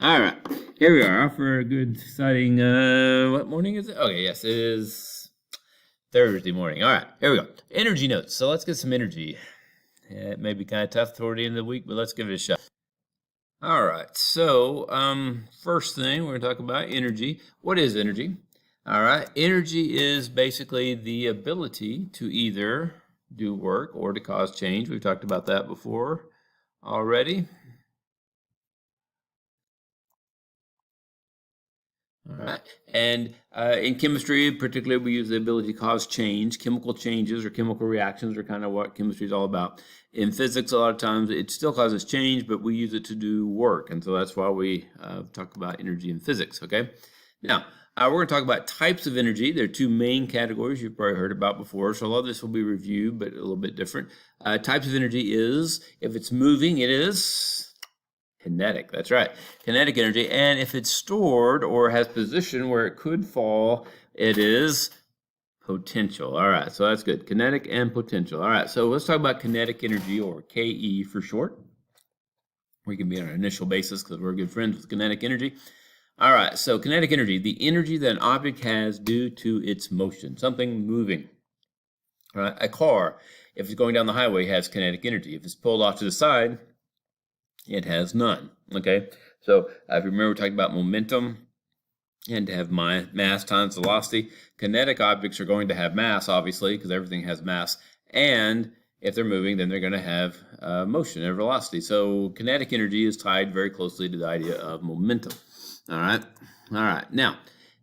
All right, here we are for a good, exciting. What morning is it? Okay, yes, it is Thursday morning. All right, here we go. Energy notes. So let's get some energy. It may be kind of tough toward the end of the week, but let's give it a shot. All right, so first thing we're going to talk about energy. What is energy? All right, energy is basically the ability to either do work or to cause change. We've talked about that before already. All right. And in chemistry, particularly, we use the ability to cause change. Chemical changes or chemical reactions are kind of what chemistry is all about. In physics, a lot of times it still causes change, but we use it to do work. And so that's why we talk about energy in physics, okay? Now, we're going to talk about types of energy. There are two main categories you've probably heard about before. So a lot of this will be reviewed, but a little bit different. Types of energy is, if it's moving, it is kinetic. That's right, kinetic energy. And if it's stored or has position where it could fall, it is potential. All right, so that's good. Kinetic and potential. All right, so let's talk about kinetic energy, or KE for short. We can be on an initial basis because we're good friends with kinetic energy. All right, so kinetic energy, the energy that an object has due to its motion, something moving. All right, a car, if it's going down the highway, has kinetic energy. If it's pulled off to the side, it has none. Okay, so if you remember, we're talking about momentum and to have mass times velocity. Kinetic objects are going to have mass, obviously, because everything has mass. And if they're moving, then they're going to have motion or velocity. So kinetic energy is tied very closely to the idea of momentum. All right. Now,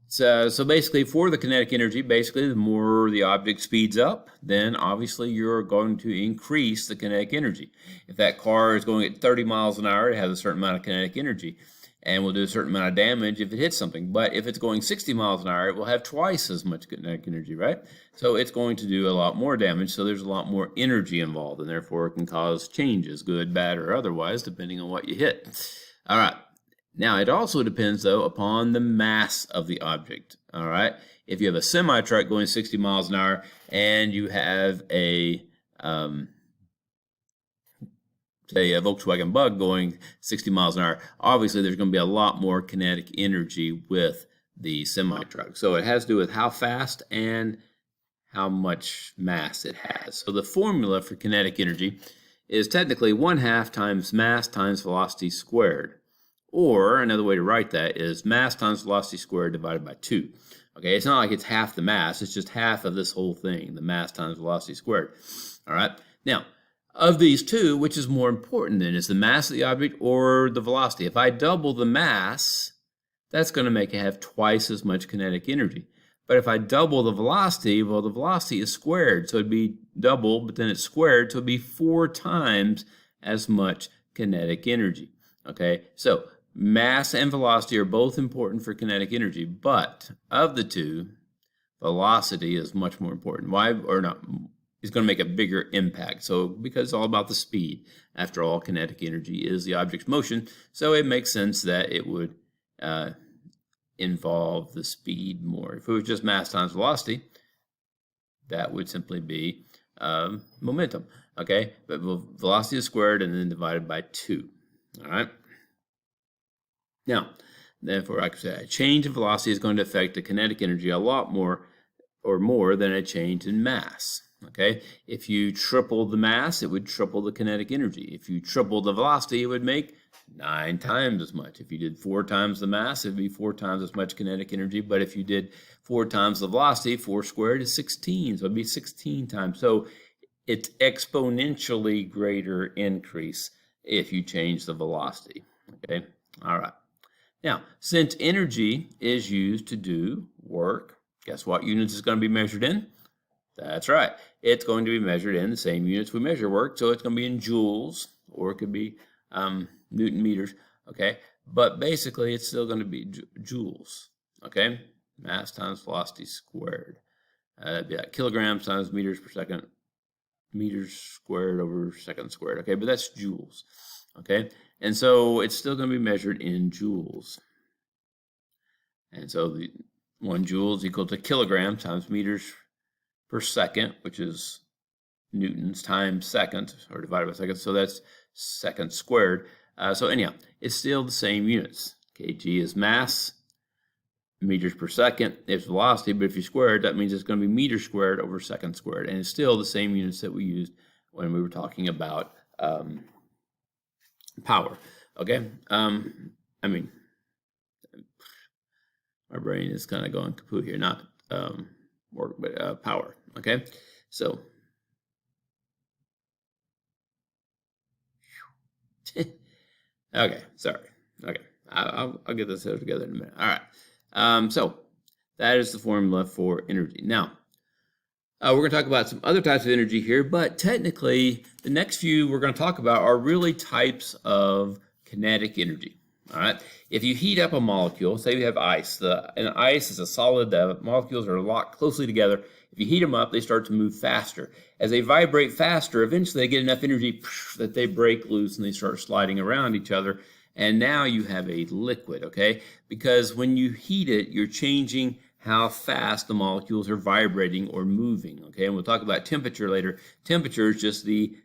so basically, for the kinetic energy, basically, the more the object speeds up, then obviously you're going to increase the kinetic energy. If that car is going at 30 miles an hour, it has a certain amount of kinetic energy and will do a certain amount of damage if it hits something. But if it's going 60 miles an hour, it will have twice as much kinetic energy, right? So it's going to do a lot more damage. So there's a lot more energy involved, and therefore it can cause changes, good, bad, or otherwise, depending on what you hit. All right. Now, it also depends, though, upon the mass of the object, all right? If you have a semi-truck going 60 miles an hour and you have say a Volkswagen Bug going 60 miles an hour, obviously there's going to be a lot more kinetic energy with the semi-truck. So it has to do with how fast and how much mass it has. So the formula for kinetic energy is technically 1/2 times mass times velocity squared. Or another way to write that is mass times velocity squared divided by 2. Okay, it's not like it's half the mass, it's just half of this whole thing, the mass times velocity squared. All right, now, of these two, which is more important then? Is the mass of the object or the velocity? If I double the mass, that's going to make it have twice as much kinetic energy. But if I double the velocity, well, the velocity is squared, so it'd be double, but then it's squared, so it'd be 4 times as much kinetic energy. Okay, so mass and velocity are both important for kinetic energy, but of the two, velocity is much more important. Why? Or not? It's going to make a bigger impact. So because it's all about the speed. After all, kinetic energy is the object's motion, so it makes sense that it would involve the speed more. If it was just mass times velocity, that would simply be momentum. Okay, but velocity is squared and then divided by 2. All right. Now, therefore, like I said, a change in velocity is going to affect the kinetic energy a lot more or more than a change in mass. Okay, if you triple the mass, it would triple the kinetic energy. If you triple the velocity, it would make 9 times as much. If you did 4 times the mass, it would be 4 times as much kinetic energy. But if you did 4 times the velocity, 4 squared is 16, so it would be 16 times. So it's exponentially greater increase if you change the velocity. Okay, all right. Now, since energy is used to do work, guess what units it's going to be measured in? That's right. It's going to be measured in the same units we measure work. So it's going to be in joules, or it could be Newton meters. Okay, but basically it's still going to be joules. Okay, mass times velocity squared. That'd be like kilograms times meters per second, meters squared over seconds squared. Okay, but that's joules. Okay, and so it's still going to be measured in joules. And so the 1 joule is equal to kilogram times meters per second, which is newtons times seconds, or divided by seconds. So that's seconds squared. So anyhow, it's still the same units. Okay, g is mass, meters per second is velocity, but if you square it, that means it's going to be meters squared over second squared, and it's still the same units that we used when we were talking about power. Okay, I mean, my brain is kind of going kaput here, not work, but power. Okay, so okay, sorry. Okay, I'll get this together in a minute. All right, so that is the formula for energy. Now, we're going to talk about some other types of energy here, but technically, the next few we're going to talk about are really types of kinetic energy. All right. If you heat up a molecule, say you have ice. And ice is a solid. The molecules are locked closely together. If you heat them up, they start to move faster. As they vibrate faster, eventually they get enough energy that they break loose and they start sliding around each other. And now you have a liquid, okay? Because when you heat it, you're changing how fast the molecules are vibrating or moving, okay? And we'll talk about temperature later. Temperature is just the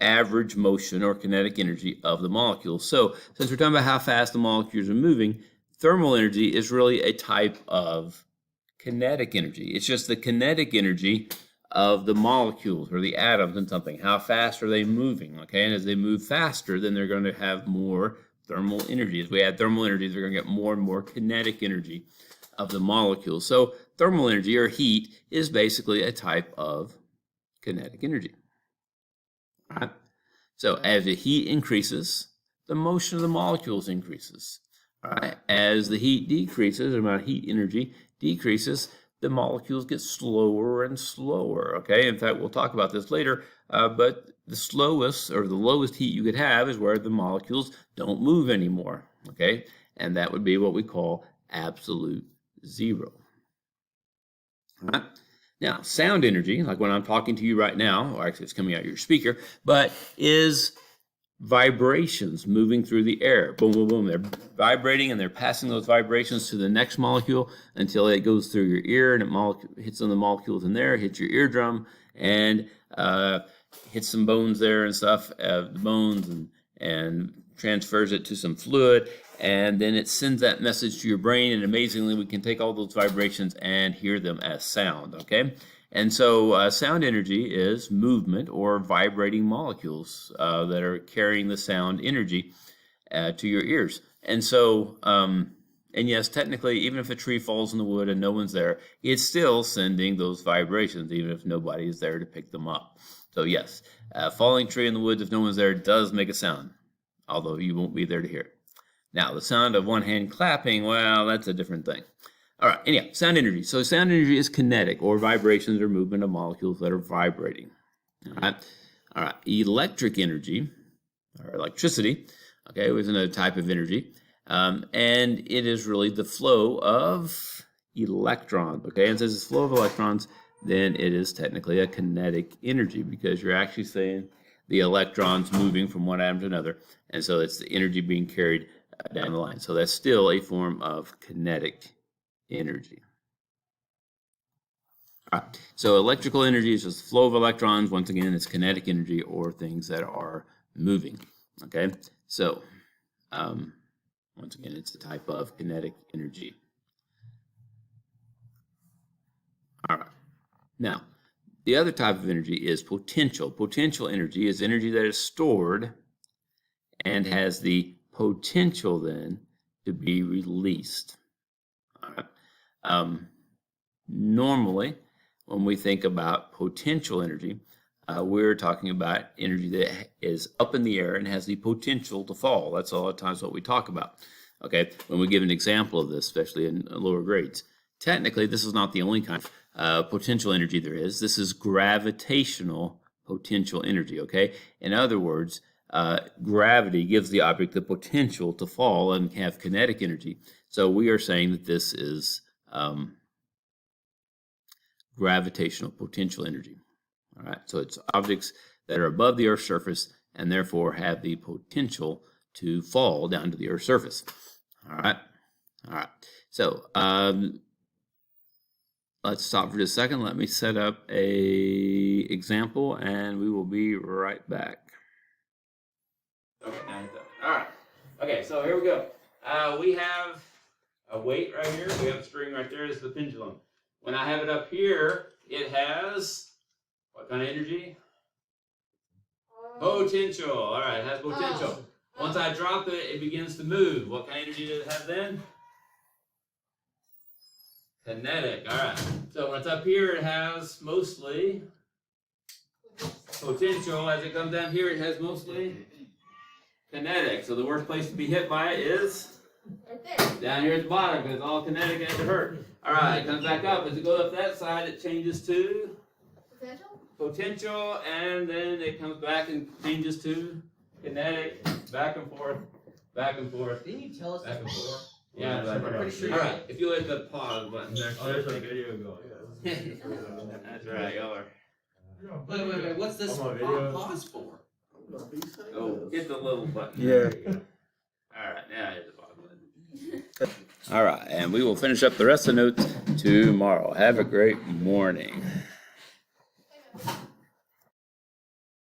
average motion or kinetic energy of the molecules. So since we're talking about how fast the molecules are moving, thermal energy is really a type of kinetic energy. It's just the kinetic energy of the molecules or the atoms in something. How fast are they moving? Okay, and as they move faster, then they're going to have more thermal energy. As we add thermal energy, they're going to get more and more kinetic energy of the molecules. So thermal energy or heat is basically a type of kinetic energy. All right. So as the heat increases, the motion of the molecules increases. All right. As the heat decreases, the amount of heat energy decreases, the molecules get slower and slower. Okay. In fact, we'll talk about this later. But the slowest or the lowest heat you could have is where the molecules don't move anymore. Okay. And that would be what we call absolute zero. All right. Now, sound energy, like when I'm talking to you right now, or actually it's coming out of your speaker, but is vibrations moving through the air. Boom, boom, boom. They're vibrating and they're passing those vibrations to the next molecule until it goes through your ear and it hits on the molecules in there, hits your eardrum, and hits some bones there and stuff, the bones, and transfers it to some fluid. And then it sends that message to your brain, and amazingly, we can take all those vibrations and hear them as sound, okay? And so sound energy is movement or vibrating molecules that are carrying the sound energy to your ears. And so, and yes, technically, even if a tree falls in the wood and no one's there, it's still sending those vibrations, even if nobody is there to pick them up. So yes, a falling tree in the woods, if no one's there, does make a sound, although you won't be there to hear it. Now, the sound of one hand clapping, well, that's a different thing. All right, anyhow, sound energy. So sound energy is kinetic, or vibrations or movement of molecules that are vibrating. All right. Electric energy, or electricity, okay, is another type of energy. And it is really the flow of electrons, okay? And since it's flow of electrons, then it is technically a kinetic energy because you're actually saying the electrons moving from one atom to another. And so it's the energy being carried down the line. So that's still a form of kinetic energy. All right. So electrical energy is just the flow of electrons. Once again, it's kinetic energy or things that are moving. Okay. So once again, it's a type of kinetic energy. All right. Now, the other type of energy is potential. Potential energy is energy that is stored and has the potential then to be released. All right. Normally, when we think about potential energy, we're talking about energy that is up in the air and has the potential to fall. That's a lot of times what we talk about. Okay, when we give an example of this, especially in lower grades. Technically, this is not the only kind of potential energy there is. This is gravitational potential energy, okay? In other words, gravity gives the object the potential to fall and have kinetic energy. So we are saying that this is gravitational potential energy. All right, so it's objects that are above the Earth's surface and therefore have the potential to fall down to the Earth's surface. All right, all right. So let's stop for just a second. Let me set up a example, and we will be right back. Okay, all right. Okay, so here we go. We have a weight right here. We have a string right there. This is the pendulum. When I have it up here, it has what kind of energy? Potential. All right, it has potential. Once I drop it, it begins to move. What kind of energy does it have then? Kinetic. All right. So when it's up here, it has mostly potential. As it comes down here, it has mostly kinetic. So the worst place to be hit by it is right there. down here at the bottom, because it's all kinetic and it hurt. All right, it comes back up. As it goes up that side, it changes to potential, and then it comes back and changes to kinetic. Back and forth, back and forth. Didn't you tell us back and this before? forth. Yeah, I'm pretty sure. all right. If you hit the pause button there, there's a video going. that's right, y'all are. Wait. What's this I'm on video. pause for? Oh, hit the little button. Yeah. There you go. All right, now hit the pause button. All right, and we will finish up the rest of the notes tomorrow. Have a great morning.